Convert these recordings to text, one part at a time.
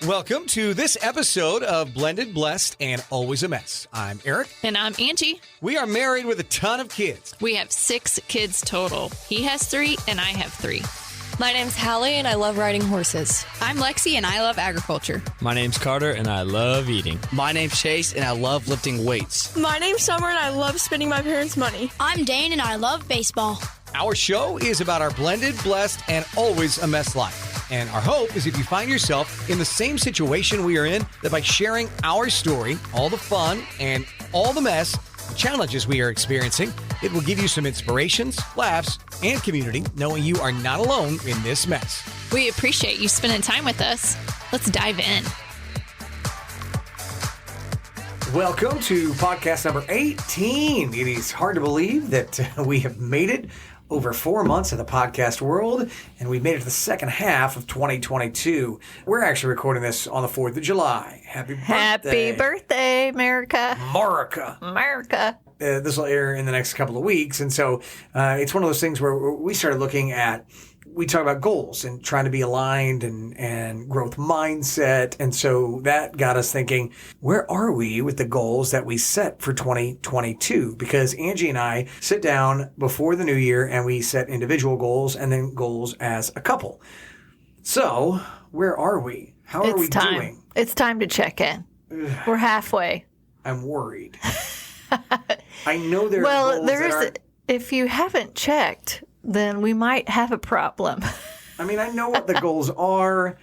Welcome to this episode of Blended, Blessed, and Always a Mess. I'm Aric. And I'm Angie. We are married with a ton of kids. We have 6 kids total. He has 3 and I have 3. My name's Hallie and I love riding horses. I'm Lexi and I love agriculture. My name's Carter and I love eating. My name's Chase and I love lifting weights. My name's Summer and I love spending my parents' money. I'm Dane and I love baseball. Our show is about our blended, blessed, and always a mess life. And our hope is if you find yourself in the same situation we are in, that by sharing our story, all the fun and all the mess, the challenges we are experiencing, it will give you some inspirations, laughs, and community, knowing you are not alone in this mess. We appreciate you spending time with us. Let's dive in. Welcome to podcast number 18. It is hard to believe that we have made it over 4 months in the podcast world, and we've made it to the second half of 2022. We're actually recording this on the 4th of July. Happy birthday. Happy birthday, America. America. This will air in the next couple of weeks, and so it's one of those things where we started looking at, we talk about goals and trying to be aligned and growth mindset. And so that got us thinking, where are we with the goals that we set for 2022? Because Angie and I sit down before the new year and we set individual goals and then goals as a couple. So where are we? How are we doing? It's time to check in. We're halfway. I'm worried. I know there are goals that aren't... If you haven't checked, then we might have a problem. I mean, I know what the goals are.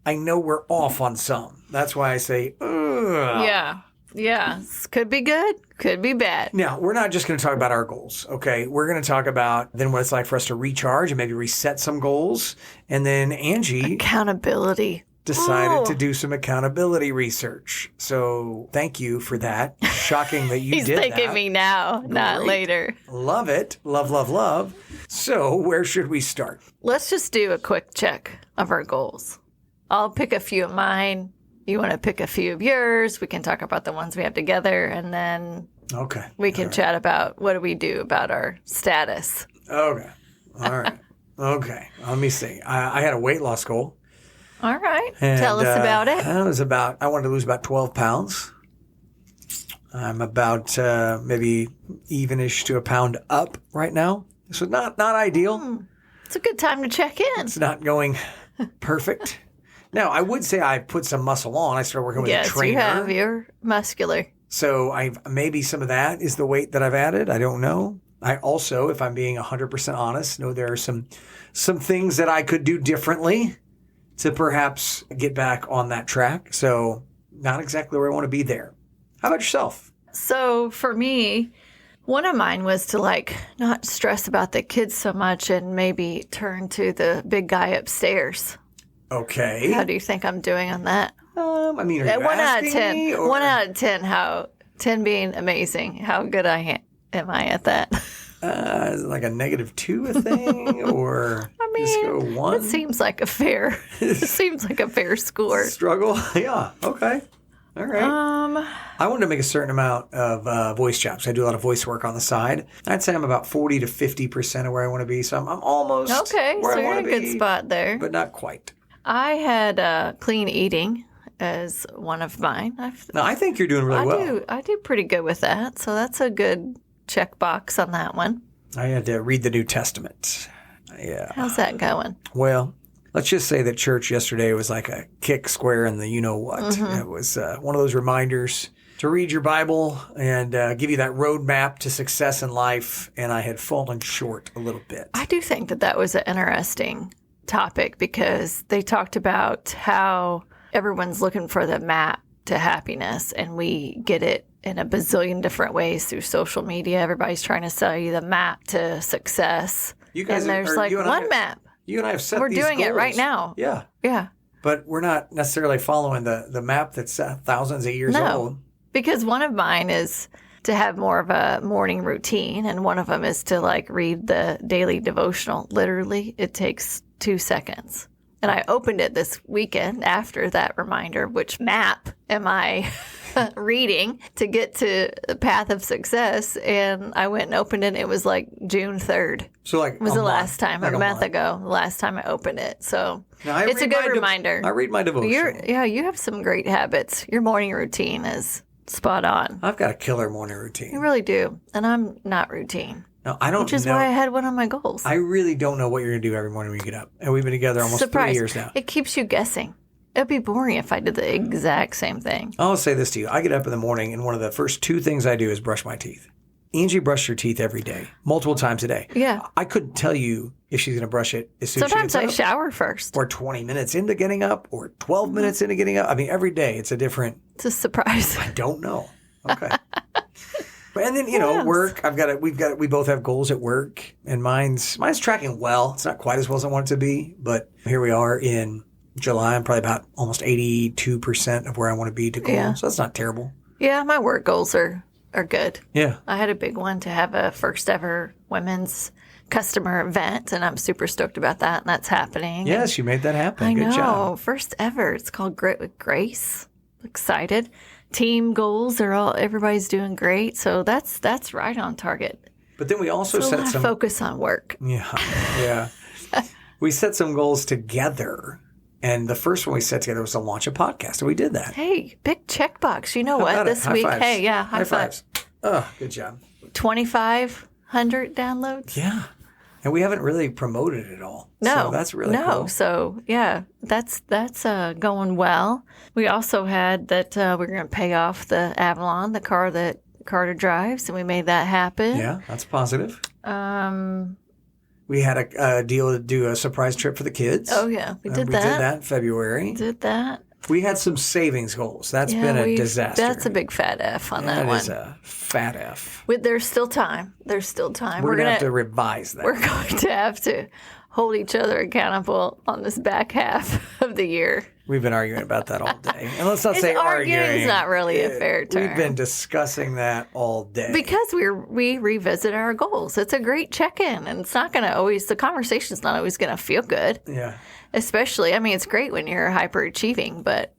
I know we're off on some. That's why I say, ugh. Yeah. Could be good, could be bad. Now, we're not just going to talk about our goals, okay? We're going to talk about then what it's like for us to recharge and maybe reset some goals. And then Angie... Accountability. Decided to do some accountability research. So thank you for that. Shocking that you He's did that. He's thanking me now, not later. Love it. Love, love, love. So where should we start? Let's just do a quick check of our goals. I'll pick a few of mine. You want to pick a few of yours. We can talk about the ones we have together, and then we can chat about what do we do about our status. Okay. All right. Okay. Let me see. I had a weight loss goal. All right. And, tell us about it. I wanted to lose about 12 pounds. I'm about maybe evenish to a pound up right now. So not ideal. It's a good time to check in. It's not going perfect. Now, I would say I put some muscle on. I started working with a trainer. Yes, you have. You're muscular. So maybe some of that is the weight that I've added. I don't know. I also, if I'm being 100% honest, know there are some things that I could do differently to perhaps get back on that track. So not exactly where I want to be there. How about yourself? So for me, one of mine was to not stress about the kids so much and maybe turn to the big guy upstairs. Okay. How do you think I'm doing on that? I mean, are you 1 out of 10. me, or? 1 out of 10. 10 being amazing. How good am I at that? Is it like a -2 a thing, or just go 1? It seems like a fair. It seems like a fair score. Struggle, yeah. Okay, all right. I wanted to make a certain amount of voice chops. I do a lot of voice work on the side. I'd say I'm about 40 to 50% of where I want to be. So I'm almost okay. Where So I you're in a good spot there, but not quite. I had clean eating as one of mine. No, I think you're doing really well. I do pretty good with that. So that's a good checkbox on that one. I had to read the New Testament. Yeah. How's that going? Well, let's just say that church yesterday was like a kick square in the you-know-what. Mm-hmm. It was one of those reminders to read your Bible and give you that roadmap to success in life, and I had fallen short a little bit. I do think that was an interesting topic because they talked about how everyone's looking for the map to happiness, and we get it in a bazillion different ways through social media. Everybody's trying to sell you the map to success. You guys and there's one map. You and I have set We're these doing goals. it right now. Yeah. Yeah. But we're not necessarily following the map that's thousands of years old. Because one of mine is to have more of a morning routine, and one of them is to read the daily devotional. Literally, it takes 2 seconds. And I opened it this weekend after that reminder, which map am I reading to get to the path of success. And I went and opened it. And it was like June 3rd. So like was a the month, last time, like a month ago, the last time I opened it. So Now, I it's a read good my reminder. I read my devotional. You have some great habits. Your morning routine is spot on. I've got a killer morning routine. You really do. And I'm not routine. No, I don't Which is know. why I had one of my goals. I really don't know what you're going to do every morning when you get up. And we've been together almost Surprise. 3 years now. It keeps you guessing. It'd be boring if I did the exact same thing. I'll say this to you. I get up in the morning, and one of the first 2 things I do is brush my teeth. Angie brushes her teeth every day, multiple times a day. Yeah. I couldn't tell you if she's going to brush it as soon Sometimes as I she gets up, shower first. or 20 minutes into getting up, or 12 minutes into getting up. I mean, every day it's a different. It's a surprise. I don't know. Okay. And then, work. We both have goals at work, and mine's tracking well. It's not quite as well as I want it to be, but here we are in July. I'm probably about almost 82% of where I want to be to goal. Yeah. So that's not terrible. Yeah, my work goals are good. Yeah. I had a big one to have a first ever women's customer event, and I'm super stoked about that, and that's happening. Yes, you made that happen. I Good know. job. First ever. It's called Grit with Grace. Excited. Team goals everybody's doing great. So that's right on target. But then we also So a set lot of some. focus on work. Yeah. We set some goals together. And the first one we set together was to launch a podcast. And we did that. Hey, big checkbox. You know How what? about it? This High week, fives. hey, yeah, High fives. Oh, good job. 2,500 downloads. Yeah. And we haven't really promoted it all. No, So that's really cool. So yeah, that's going well. We also had that we're going to pay off the Avalon, the car that Carter drives, and we made that happen. Yeah, that's positive. We had a deal to do a surprise trip for the kids. Oh yeah, we did We that. did that in February. Did that. We had some savings goals. That's Yeah, been a disaster. That's a big fat F on that That one. is a fat F. There's still time. There's still time. We're going to have to revise that. We're going to have to hold each other accountable on this back half of the year. We've been arguing about that all day. And let's not say arguing arguing. is not really a fair term. We've been discussing that all day. Because we revisit our goals. It's a great check-in, and it's not going to always, the conversation's not always going to feel good. Yeah. Especially, I mean, it's great when you're hyperachieving, but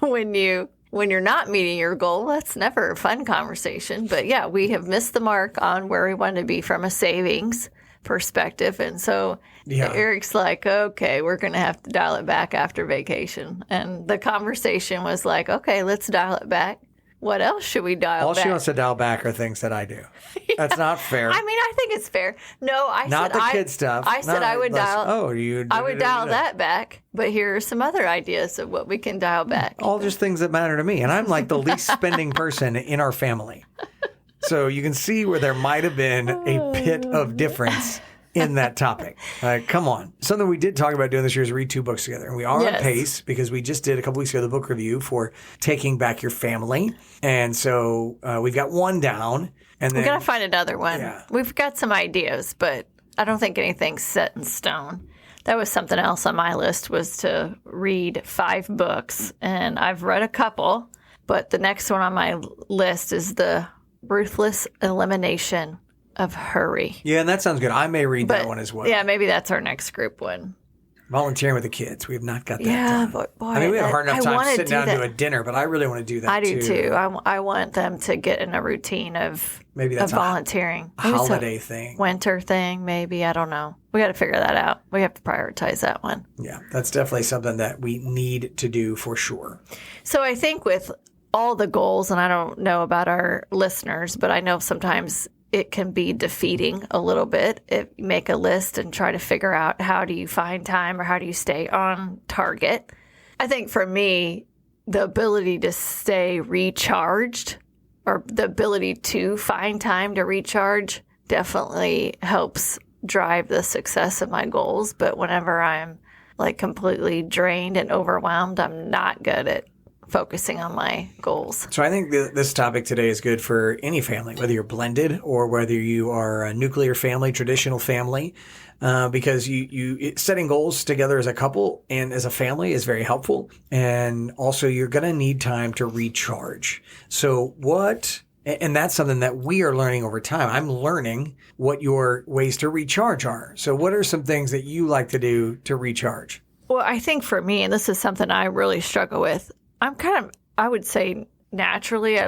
when you're not meeting your goal, that's never a fun conversation. But yeah, we have missed the mark on where we want to be from a savings perspective. And so Eric's like, okay, we're going to have to dial it back after vacation. And the conversation was like, okay, let's dial it back. What else should we dial All back? she wants to dial back are things that I do. That's not fair. I mean, I think it's fair. No, not the kid stuff. I said I would dial. I would dial that back. But here are some other ideas of what we can dial back. All just things that matter to me. And I'm like the least spending person in our family. So you can see where there might have been a bit of difference in that topic. Come on. Something we did talk about doing this year is read 2 books together. And we are on pace because we just did a couple weeks ago the book review for Taking Back Your Family. And so we've got one down. And then We got to find another one. Yeah. We've got some ideas, but I don't think anything's set in stone. That was something else on my list, was to read 5 books. And I've read a couple, but the next one on my list is The Ruthless Elimination of Hurry. Yeah, and that sounds good. I may read that one as well. Yeah, maybe that's our next group one. Volunteering with the kids. We have not got that Yeah, done. but boy, I mean, we have a hard enough time wanna sitting down do to that. a dinner, but I really want to do that I do too. I want them to get in a routine of Maybe that's of volunteering. a Maybe it's holiday thing. winter thing, maybe. I don't know. We got to figure that out. We have to prioritize that one. Yeah, that's definitely something that we need to do for sure. So I think with all the goals, and I don't know about our listeners, but I know sometimes it can be defeating a little bit if you make a list and try to figure out how do you find time or how do you stay on target. I think for me, the ability to stay recharged or the ability to find time to recharge definitely helps drive the success of my goals. But whenever I'm like completely drained and overwhelmed, I'm not good at focusing on my goals. So I think this topic today is good for any family, whether you're blended or whether you are a nuclear family, traditional family, because setting goals together as a couple and as a family is very helpful. And also you're going to need time to recharge. So and that's something that we are learning over time. I'm learning what your ways to recharge are. So what are some things that you like to do to recharge? Well, I think for me, and this is something I really struggle with, I would say naturally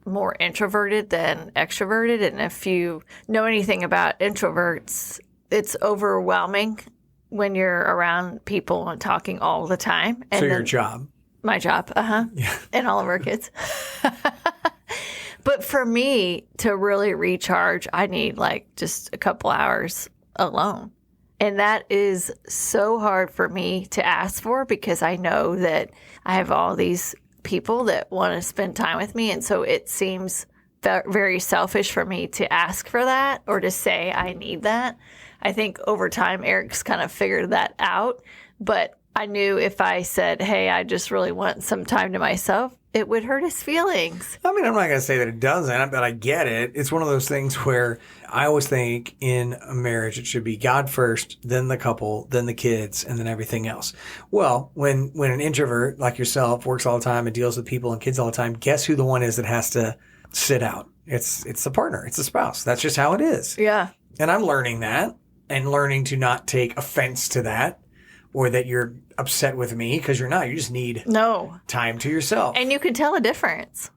more introverted than extroverted. And if you know anything about introverts, it's overwhelming when you're around people and talking all the time. And so your job. My job, Yeah. And all of our kids. But for me to really recharge, I need like just a couple hours alone. And that is so hard for me to ask for because I know that I have all these people that want to spend time with me. And so it seems very selfish for me to ask for that or to say I need that. I think over time, Eric's kind of figured that out. But I knew if I said, hey, I just really want some time to myself, it would hurt his feelings. I mean, I'm not going to say that it doesn't, but I get it. It's one of those things where I always think in a marriage, it should be God first, then the couple, then the kids, and then everything else. Well, when an introvert like yourself works all the time and deals with people and kids all the time, guess who the one is that has to sit out? It's the partner. It's the spouse. That's just how it is. Yeah. And I'm learning that and learning to not take offense to that or that you're upset with me because you're not. You just need time to yourself. And you can tell a difference,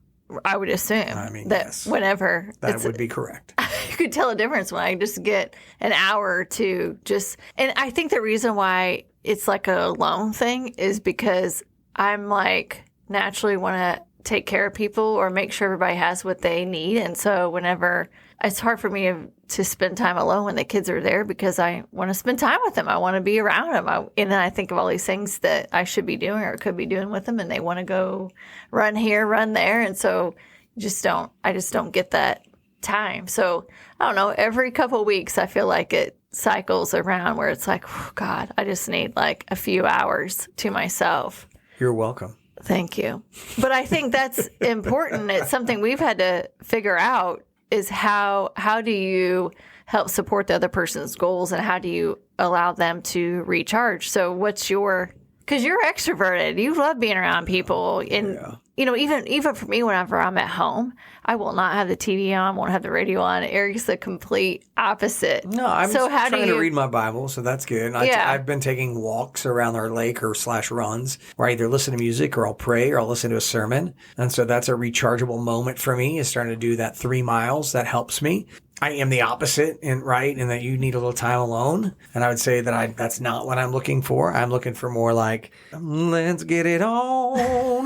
I would assume. I mean, that yes. whenever. That would be correct. You could tell a difference when I just get an hour or two just. And I think the reason why it's like a alone thing is because I'm like naturally want to take care of people or make sure everybody has what they need. And so whenever it's hard for me to spend time alone when the kids are there because I want to spend time with them. I want to be around them. And then I think of all these things that I should be doing or could be doing with them. And they want to go run here, run there. And so I just don't get that time. So I don't know, every couple of weeks, I feel like it cycles around where it's like, oh God, I just need like a few hours to myself. You're welcome. Thank you. But I think that's important. It's something we've had to figure out is how do you help support the other person's goals and how do you allow them to recharge? So what's because you're extroverted. You love being around people. And, even for me, whenever I'm at home, I will not have the TV on, won't have the radio on. Eric's the complete opposite. No, I'm trying to read my Bible, so that's good. I've been taking walks around our lake or /runs where I either listen to music or I'll pray or I'll listen to a sermon. And so that's a rechargeable moment for me is starting to do that 3 miles. That helps me. I am the opposite and that you need a little time alone. And I would say that that's not what I'm looking for. I'm looking for more like, let's get it on.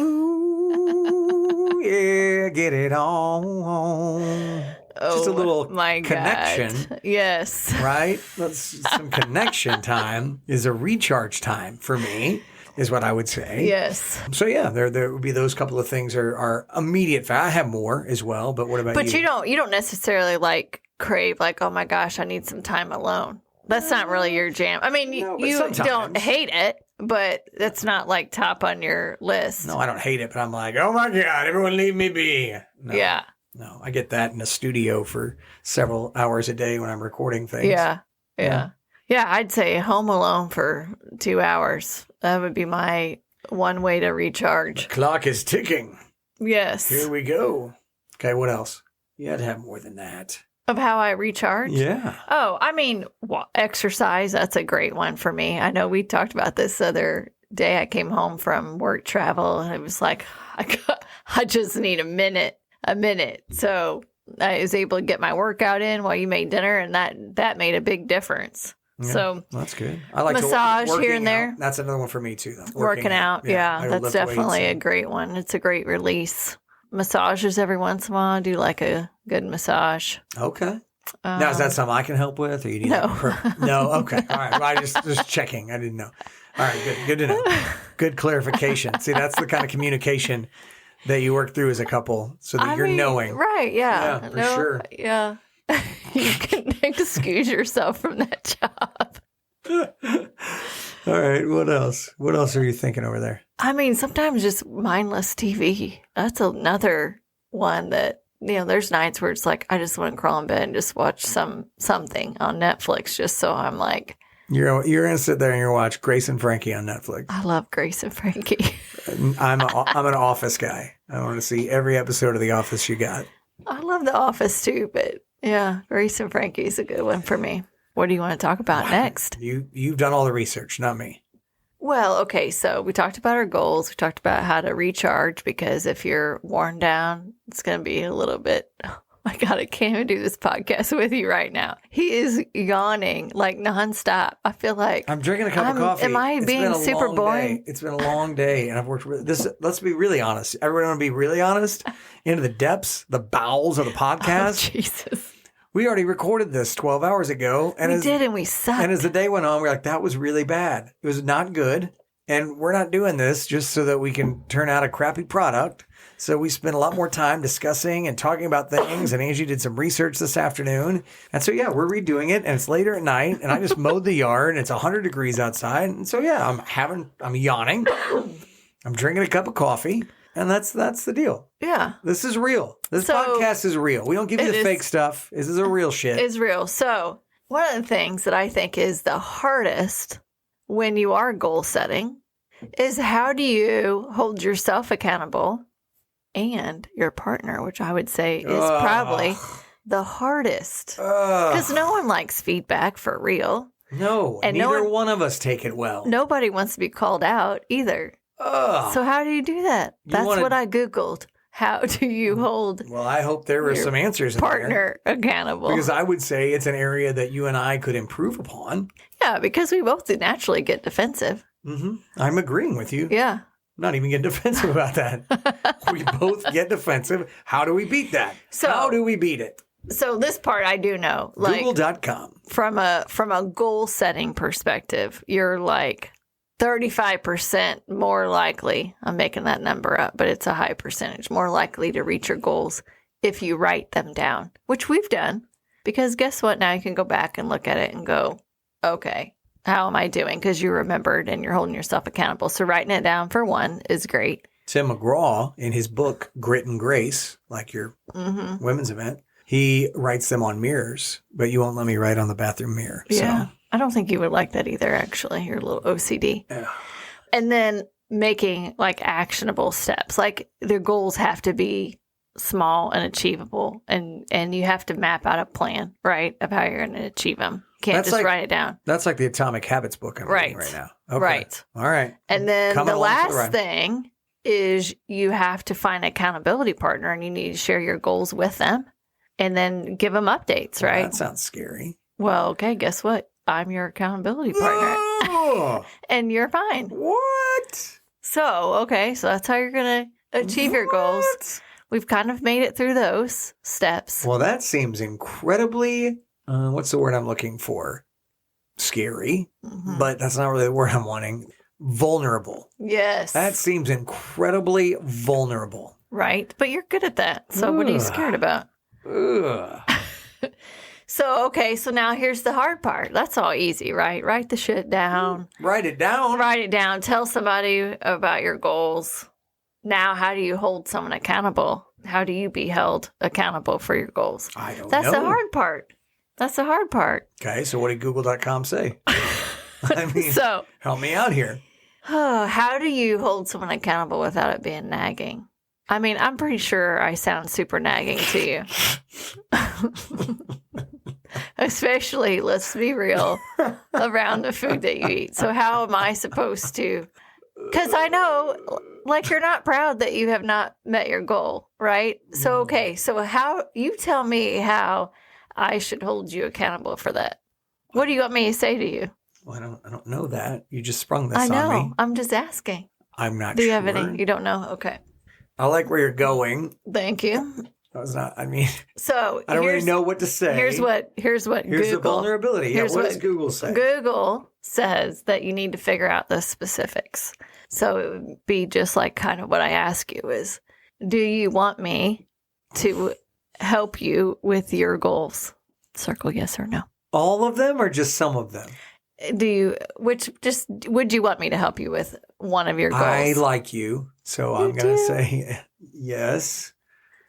Ooh, yeah, get it on. Just a little connection. God. Yes. Right? Some connection time is a recharge time for me. Is what I would say. Yes. So yeah, there would be those couple of things are immediate. I have more as well, but what about you? But you don't necessarily like crave like, oh my gosh, I need some time alone. That's not really your jam. I mean, you don't hate it, but that's not like top on your list. No, I don't hate it, but I'm like, oh my God, everyone leave me be. No, yeah. No, I get that in a studio for several hours a day when I'm recording things. Yeah. Yeah, I'd say home alone for 2 hours. That would be my one way to recharge. The clock is ticking. Yes. Here we go. Okay, what else? You had to have more than that. Of how I recharge? Yeah. Oh, I mean, exercise, that's a great one for me. I know we talked about this other day. I came home from work travel, and it was like, I just need a minute. So I was able to get my workout in while you made dinner, and that made a big difference. Yeah, so that's good. I like massage here and there. That's another one for me too, though. Working out. Yeah, that's definitely a great one. It's a great release. Massages every once in a while. I do like a good massage. Okay. Now, is that something I can help with? Or you need no. Okay. All right. Well, I just checking. I didn't know. All right. Good to know. Good clarification. See, that's the kind of communication that you work through as a couple so that you're knowing. Right. Yeah. Yeah, for sure. Yeah. You can excuse yourself from that job. All right. What else? What else are you thinking over there? I mean, sometimes just mindless TV. That's another one that, there's nights where it's like, I just want to crawl in bed and just watch something on Netflix just so I'm like. You're going to sit there and you're watch Grace and Frankie on Netflix. I love Grace and Frankie. I'm an Office guy. I want to see every episode of The Office you got. I love The Office too, but yeah, Grace and Frankie is a good one for me. What do you want to talk about next? You've done all the research, not me. Well, okay, so we talked about our goals. We talked about how to recharge because if you're worn down, it's going to be a little bit. Oh my God, I can't even do this podcast with you right now. He is yawning like nonstop. I feel like I'm drinking a cup of coffee. Am I being super boring? It's been a long day, and I've worked with this. Let's be really honest. Everyone want to be really honest into the depths, the bowels of the podcast. Oh, Jesus. We already recorded this 12 hours ago. And we sucked. And as the day went on, we're like, that was really bad. It was not good. And we're not doing this just so that we can turn out a crappy product. So we spent a lot more time discussing and talking about things. And Angie did some research this afternoon. And so, yeah, we're redoing it. And it's later at night. And I just mowed the yard. And it's 100 degrees outside. And so, yeah, I'm yawning. I'm drinking a cup of coffee. And that's the deal. Yeah. This is real. This podcast is real. We don't give you the fake stuff. This is a real shit. It's real. So one of the things that I think is the hardest when you are goal setting is how do you hold yourself accountable and your partner, which I would say is probably the hardest. Because no one likes feedback for real. No. And neither one of us take it well. Nobody wants to be called out either. So how do you do that? That's what I Googled. How do you hold Well, I hope there were some answers in partner accountable? Because I would say it's an area that you and I could improve upon. Yeah, because we both naturally get defensive. Mm-hmm. I'm agreeing with you. Yeah. I'm not even getting defensive about that. We both get defensive. How do we beat that? How do we beat it? So this part I do know. Like, Google.com. From a goal setting perspective, you're like 35% more likely, I'm making that number up, but it's a high percentage, more likely to reach your goals if you write them down, which we've done. Because guess what? Now you can go back and look at it and go, okay, how am I doing? Because you remembered and you're holding yourself accountable. So writing it down for one is great. Tim McGraw, in his book, Grit and Grace, like your women's event, he writes them on mirrors, but you won't let me write on the bathroom mirror. Yeah. So. I don't think you would like that either, actually. You're a little OCD. Yeah. And then making like actionable steps. Like the goals have to be small and achievable. And you have to map out a plan, right, of how you're going to achieve them. Can't just write it down. That's like the Atomic Habits book I'm reading right now. Okay. Right. All right. And then the last thing is you have to find an accountability partner and you need to share your goals with them and then give them updates, right? That sounds scary. Well, okay, guess what? I'm your accountability partner. Oh, and you're fine. What? So that's how you're going to achieve your goals. We've kind of made it through those steps. Well, that seems incredibly, what's the word I'm looking for? Scary, but that's not really the word I'm wanting. Vulnerable. Yes. That seems incredibly vulnerable. Right. But you're good at that. So what are you scared about? Ugh. So now here's the hard part. That's all easy, right? Write the shit down. Write it down. Write it down. Tell somebody about your goals. Now, how do you hold someone accountable? How do you be held accountable for your goals? I don't know. That's the hard part. That's the hard part. Okay, so what did Google.com say? I mean, so help me out here. How do you hold someone accountable without it being nagging? I mean, I'm pretty sure I sound super nagging to you. Especially, let's be real, around the food that you eat. So how am I supposed to? Because I know, like, you're not proud that you have not met your goal, right? So, so how, you tell me how I should hold you accountable for that. What do you want me to say to you? Well, I don't know that. You just sprung this on me. I know. I'm just asking. I'm not sure. Do you have any? You don't know? Okay. I like where you're going. Thank you. That was not, I mean, so I don't really know what to say. Here's what Here's Google. the vulnerability. Here's what does Google say? Google says that you need to figure out the specifics. So it would be just like kind of what I ask you is, do you want me to help you with your goals? Circle yes or no. All of them or just some of them? Would you want me to help you with one of your goals? I like you, so I'm going to say yes,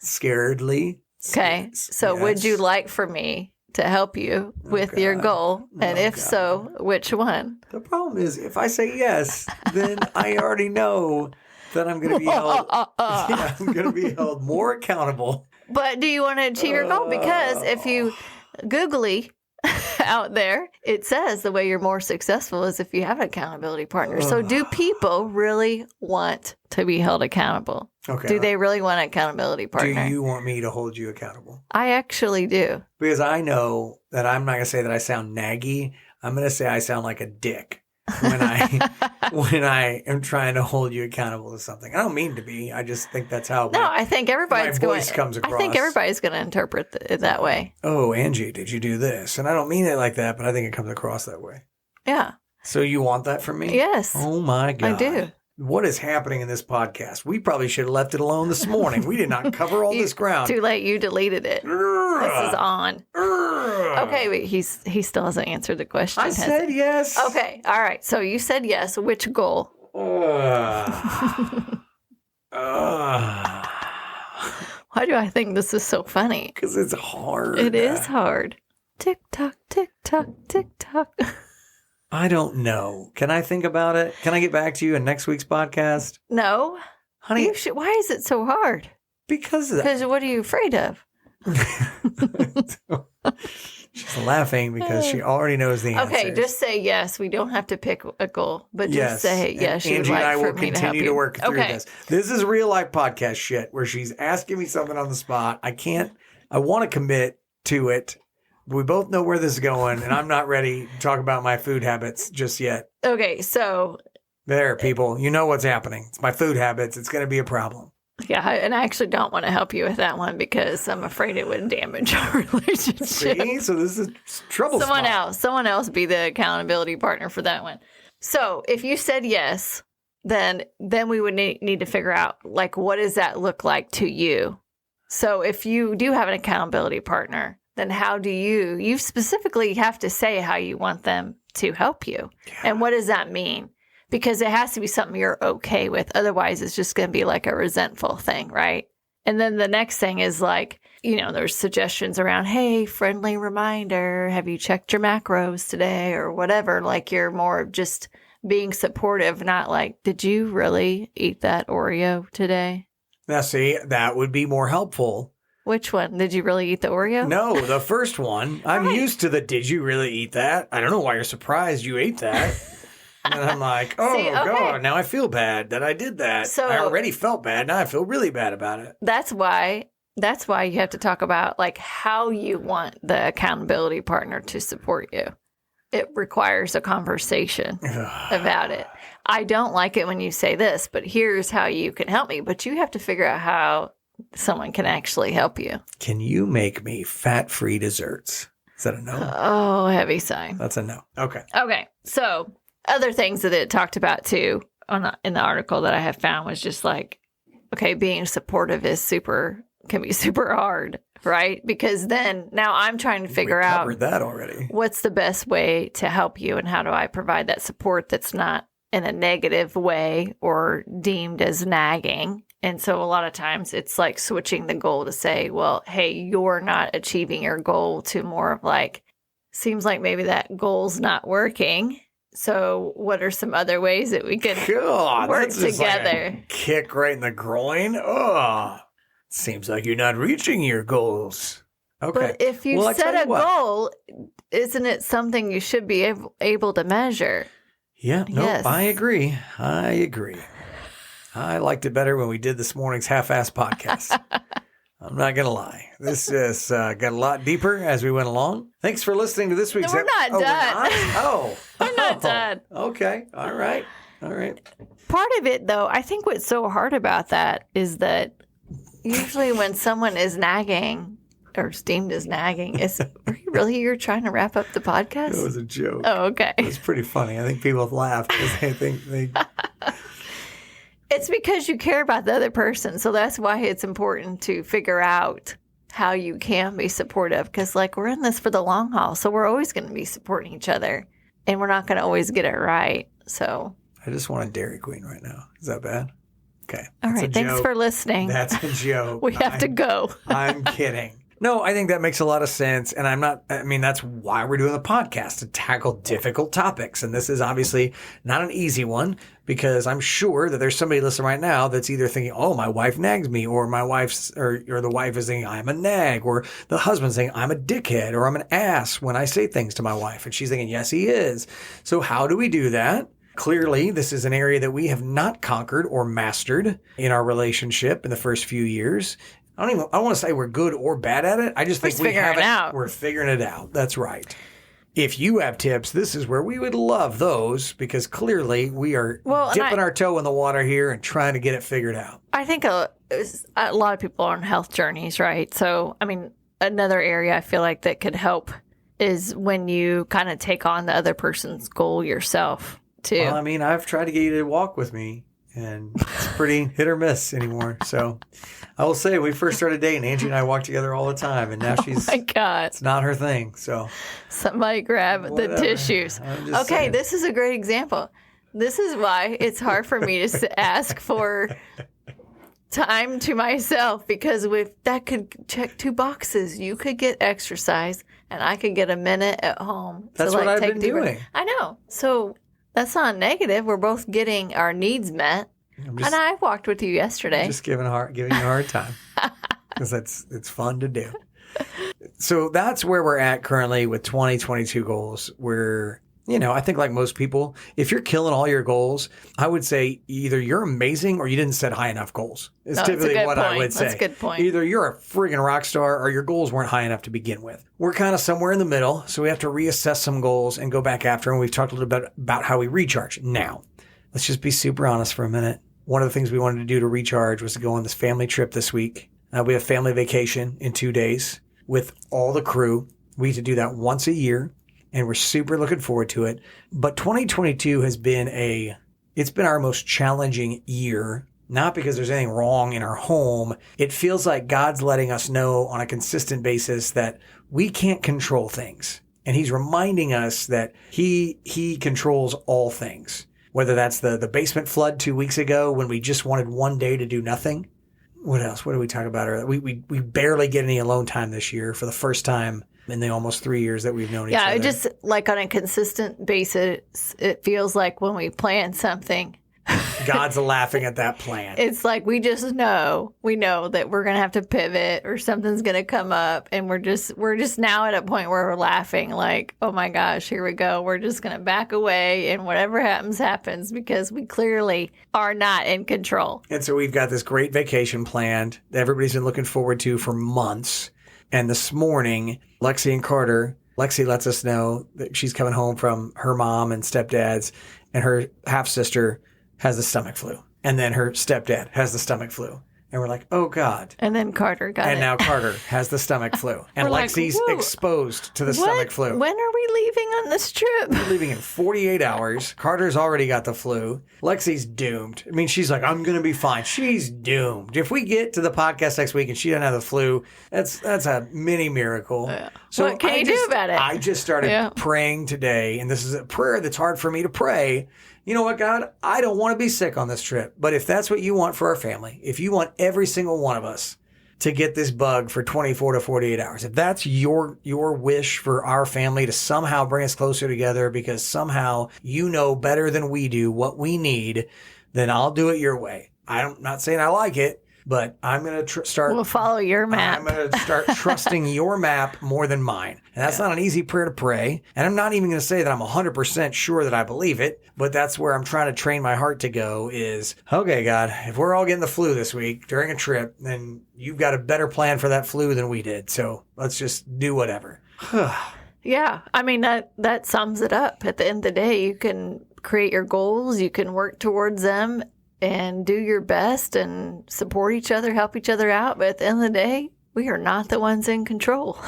scaredly. Okay, so yes. Would you like for me to help you with your goal? And if so, which one? The problem is, if I say yes, then I already know that I'm going to be held. I'm going to be held more accountable. But do you want to achieve your goal? Because if you googly out there, it says the way you're more successful is if you have an accountability partner. So do people really want to be held accountable? Okay. Do they really want an accountability partner? Do you want me to hold you accountable? I actually do. Because I know that I'm not going to say that I sound naggy. I'm going to say I sound like a dick when I am trying to hold you accountable to something. I don't mean to be. I just think that's how I think everybody's my voice comes across. I think everybody's going to interpret it that way. Oh, Angie, did you do this? And I don't mean it like that, but I think it comes across that way. Yeah. So you want that from me? Yes. Oh my God. I do. What is happening in this podcast? We probably should have left it alone this morning. We did not cover all this ground. Too late. You deleted it. This is on. Okay, but he still hasn't answered the question. I said yes. Okay. All right. So you said yes. Which goal? Why do I think this is so funny? Because it's hard. It is hard. Tick tock, tick tock, tick tock. I don't know. Can I think about it? Can I get back to you in next week's podcast? No. Honey. Why is it so hard? Because what are you afraid of? She's laughing because she already knows the answer. Okay, just say yes. We don't have to pick a goal, but just say yes. And Angie and I will continue to work through Okay. this. This is real life podcast shit where she's asking me something on the spot. I want to commit to it. We both know where this is going, and I'm not ready to talk about my food habits just yet. Okay, so There, people, you know what's happening. It's my food habits. It's going to be a problem. yeah, and I actually don't want to help you with that one because I'm afraid it would damage our relationship. See? So this is trouble. Someone else be the accountability partner for that one. So if you said yes, then we would need to figure out, like, what does that look like to you? So if you do have an accountability partner, then how do you specifically have to say how you want them to help you? Yeah. And what does that mean? Because it has to be something you're okay with. Otherwise, it's just going to be like a resentful thing, right? And then the next thing is like, there's suggestions around, hey, friendly reminder, have you checked your macros today or whatever? Like you're more just being supportive, not like, did you really eat that Oreo today? Now, see, that would be more helpful. Which one? Did you really eat the Oreo? No, the first one. I'm used to the, did you really eat that? I don't know why you're surprised you ate that. And I'm like, God, now I feel bad that I did that. So, I already felt bad. Now I feel really bad about it. That's why you have to talk about like how you want the accountability partner to support you. It requires a conversation about it. I don't like it when you say this, but here's how you can help me. But you have to figure out how someone can actually help you. Can you make me fat-free desserts? Is that a no? Oh, heavy sigh. That's a no. Okay. Okay. So other things that it talked about too in the article that I have found was just like, okay, being supportive can be super hard, right? Because then now I'm trying to figure out that already. What's the best way to help you and how do I provide that support that's not in a negative way or deemed as nagging. And so a lot of times it's like switching the goal to say, well, hey, you're not achieving your goal, to more of like, seems like maybe that goal's not working. So what are some other ways that we could work together? Like a kick right in the groin. Oh, seems like you're not reaching your goals. Okay. But if you set a goal, isn't it something you should be able to measure? Yeah, no, yes. I agree. I liked it better when we did this morning's half-assed podcast. I'm not going to lie. This has got a lot deeper as we went along. Thanks for listening to this week's episode. We're not done. We're not done. Okay. All right. Part of it, though, I think what's so hard about that is that usually when someone is nagging or deemed as nagging, you're trying to wrap up the podcast? It was a joke. Oh, okay. It was pretty funny. I think people laughed because they think they... It's because you care about the other person. So that's why it's important to figure out how you can be supportive. Because, like, we're in this for the long haul. So we're always going to be supporting each other. And we're not going to always get it right. So I just want a Dairy Queen right now. Is that bad? Okay. All right. Thanks for listening. That's a joke. We have to go. I'm kidding. No, I think that makes a lot of sense. And that's why we're doing the podcast, to tackle difficult topics. And this is obviously not an easy one, because I'm sure that there's somebody listening right now that's either thinking, oh, my wife nags me, or my wife's, or the wife is thinking I'm a nag, or the husband's saying I'm a dickhead, or I'm an ass when I say things to my wife. And she's thinking, yes, he is. So how do we do that? Clearly, this is an area that we have not conquered or mastered in our relationship in the first few years. I don't want to say we're good or bad at it. I just think we haven't. We're figuring it out. That's right. If you have tips, this is where we would love those, because clearly we are dipping our toe in the water here and trying to get it figured out. I think a lot of people are on health journeys, right? So, another area I feel like that could help is when you kind of take on the other person's goal yourself, too. Well, I've tried to get you to walk with me, and it's pretty hit or miss anymore. So I will say, we first started dating, Angie and I walk together all the time, and now she's, oh my God, it's not her thing. So somebody grab the tissues. Okay, saying. This is a great example. This is why it's hard for me to ask for time to myself, because that could check 2 boxes. You could get exercise, and I could get a minute at home. That's what I've been doing. I know. So that's not negative. We're both getting our needs met. And I walked with you yesterday. Just giving you a hard time, because it's fun to do. So that's where we're at currently with 2022 goals. We're, I think like most people, if you're killing all your goals, I would say either you're amazing or you didn't set high enough goals. It's typically what I would say. That's a good point. Either you're a friggin' rock star or your goals weren't high enough to begin with. We're kind of somewhere in the middle, so we have to reassess some goals and go back after. And we've talked a little bit about how we recharge. Now, let's just be super honest for a minute. One of the things we wanted to do to recharge was to go on this family trip this week. We have family vacation in 2 days with all the crew. We get to do that once a year, and we're super looking forward to it. But 2022 has been it's been our most challenging year, not because there's anything wrong in our home. It feels like God's letting us know on a consistent basis that we can't control things. And he's reminding us that he controls all things. Whether that's the basement flood 2 weeks ago when we just wanted one day to do nothing. What else? What did we talk about earlier? We barely get any alone time this year for the first time in the almost 3 years that we've known each other. Yeah, just like on a consistent basis, it feels like when we plan something, God's laughing at that plan. It's like we know that we're going to have to pivot or something's going to come up, and we're just now at a point where we're laughing like, oh my gosh, here we go. We're just going to back away, and whatever happens, because we clearly are not in control. And so we've got this great vacation planned that everybody's been looking forward to for months. And this morning, Lexi lets us know that she's coming home from her mom and stepdad's, and her half-sister has the stomach flu. And then her stepdad has the stomach flu. And we're like, oh, God. And then Carter got it. And now Carter has the stomach flu. And Lexi's exposed to the stomach flu. When are we leaving on this trip? We're leaving in 48 hours. Carter's already got the flu. Lexi's doomed. She's like, I'm going to be fine. She's doomed. If we get to the podcast next week and she doesn't have the flu, that's a mini miracle. Yeah. So what can you do about it? I just started praying today, and this is a prayer that's hard for me to pray. You know what, God? I don't want to be sick on this trip, but if that's what you want for our family, if you want every single one of us to get this bug for 24 to 48 hours, if that's your wish for our family to somehow bring us closer together because somehow you know better than we do what we need, then I'll do it your way. I'm not saying I like it, but I'm going to start. We'll follow your map. I'm going to start trusting your map more than mine. And that's not an easy prayer to pray. And I'm not even going to say that I'm 100% sure that I believe it, but that's where I'm trying to train my heart to go is, okay, God, if we're all getting the flu this week during a trip, then you've got a better plan for that flu than we did. So let's just do whatever. Yeah. That sums it up. At the end of the day, you can create your goals. You can work towards them and do your best and support each other, help each other out. But at the end of the day, we are not the ones in control.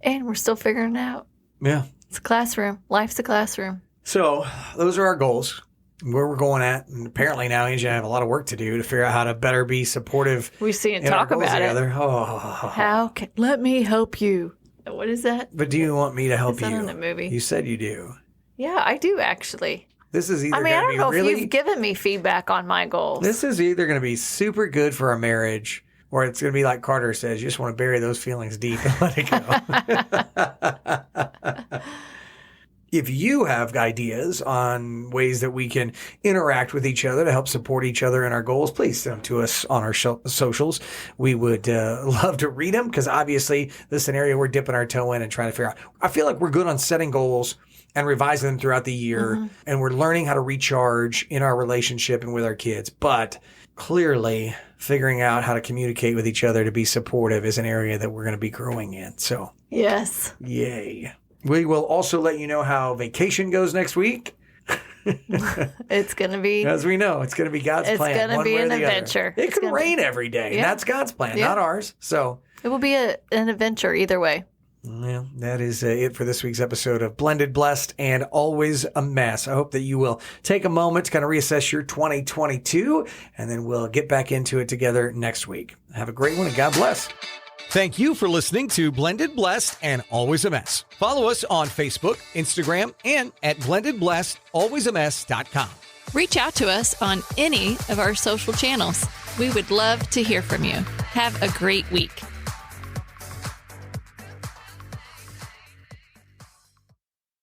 And we're still figuring it out. Yeah. It's a classroom. Life's a classroom. So those are our goals, where we're going at. And apparently now Angie and I have a lot of work to do to figure out how to better be supportive. We see and talk about together. Oh. Let me help you. What is that? But do you want me to help you? Is that in the movie? You said you do. Yeah, I do actually. This is either I don't know if you've given me feedback on my goals. This is either going to be super good for our marriage Or it's going to be like Carter says, you just want to bury those feelings deep and let it go. If you have ideas on ways that we can interact with each other to help support each other in our goals, please send them to us on our socials. We would love to read them because obviously this is an area we're dipping our toe in and trying to figure out. I feel like we're good on setting goals and revising them throughout the year, and we're learning how to recharge in our relationship and with our kids. But clearly, figuring out how to communicate with each other to be supportive is an area that we're going to be growing in. So, yes. Yay. We will also let you know how vacation goes next week. It's going to be. As we know, it's going to be God's plan. It's going to be an adventure. It could rain every day. And that's God's plan, not ours. So it will be an adventure either way. Well, that is it for this week's episode of Blended, Blessed, and Always a Mess. I hope that you will take a moment to kind of reassess your 2022, and then we'll get back into it together next week. Have a great one, and God bless. Thank you for listening to Blended, Blessed, and Always a Mess. Follow us on Facebook, Instagram, and at blendedblessedalwaysamess.com. Reach out to us on any of our social channels. We would love to hear from you. Have a great week.